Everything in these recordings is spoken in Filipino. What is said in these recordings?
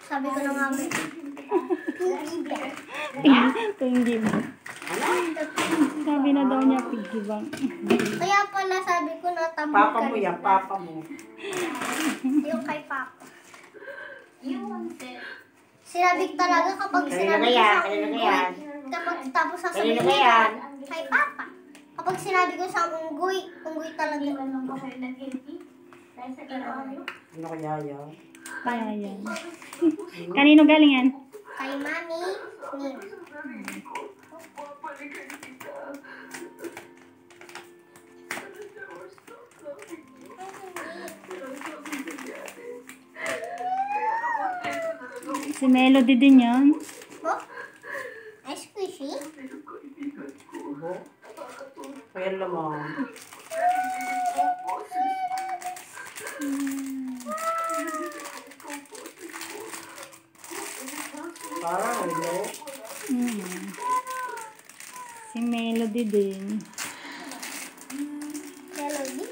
Sabi ko na nga ba. Piggy bank. Sabi na daw niya piggy bank. Kaya pala sabi ko na tambol Papa mo yan, papa mo. Yung kay Papa. Sinabi talaga kapag sinabi ko sa unggoy. Tapos sasabihin ko kay Papa. Kapag sinabi ko sa unggoy, unggoy talaga. Ano kaya yan? Kaya yan. Kanino galing yan? Kay Mami, Nin. Si Melody din yan. Oh? Ay, squishy? Kaya naman. Parang ano? Si Melody din. Melody?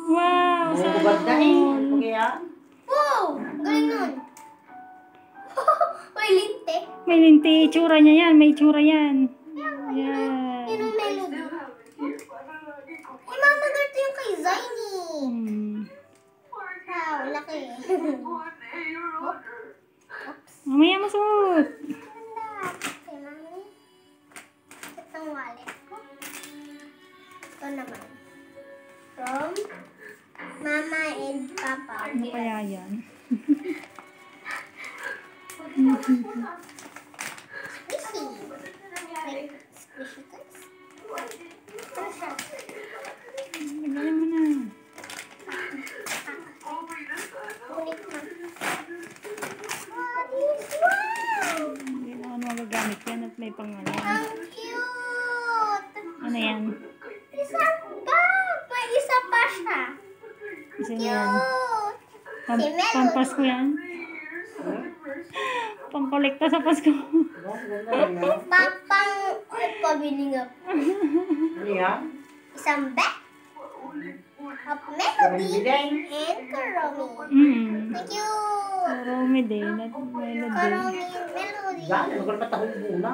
Wow! Bumubad na eh. Kaya? Wow! Galing nun. May linte. May linti. Itsura niya yan. May itsura yan. Yan. Yun ang melody. Imamagal ito yung kay Zaini. Wow, laki. Mamaya masuot. Okay, mami. Itong wallet ko. Ito naman. From Mama and Papa. Ano kaya yan? Squishy. Like, squishy guys. Ano siya? Magaling mo na. Kulit mo. Wow! Hindi na ako magagamit yan at may pangalan. Ang cute! Ano yan? Isang bag! May isa pa siya. Isa na yan. Cute! Si Melody. Pampasko yan. Pangkolekta sa Pasko. Papang ay pabili nga. Ano yan? Isang bag of Melody and Karomi. Thank you! Karomi din at Melody. Karomi and Melody. Yan, ano ka na patahong muna?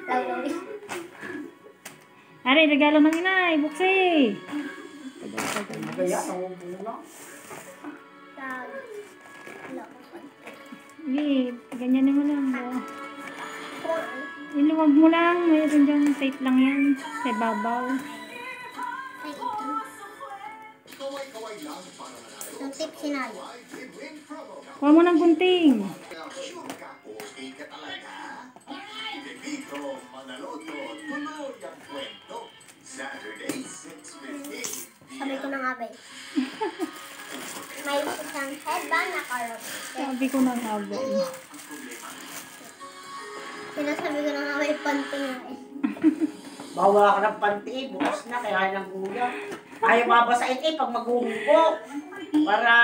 Lawlawi. Ari, regalo ng inay. Buksi. Ano kaya? Tahong muna? Hindi, ganyan naman lang. Oh. Kung ano. Iluwag mo lang. Mayroon dyan. Tape lang yan. Sa babaw. Ay, ito. Yung tip sinali. Kuha mo ng gunting. Sabi ko na nga ba eh. May isang headband na Karomi. Sabi ko na nga ba eh. Sinasabi ko na nga may panting na eh. Bawala ka ng panty, bukas na, kaya ng guya. Ayaw babasain pag maghuhupo. Para...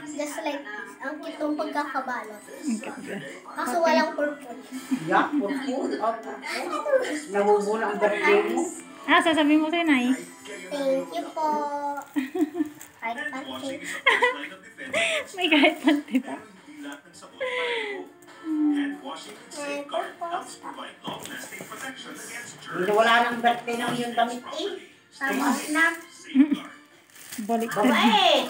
Just like this. Ang kitong pagkakabalot. Okay. Kaso walang purple. Yak, purpur. Oh, purpur. Nabubula ang birthday mo. Ah, sasabihin mo sa'yo, Nay. Thank you po. Kahit panting. May kahit panty pa. Hindi wala nang birthday ng iyong damit eh. Tumaas na. Balik ka. Babae!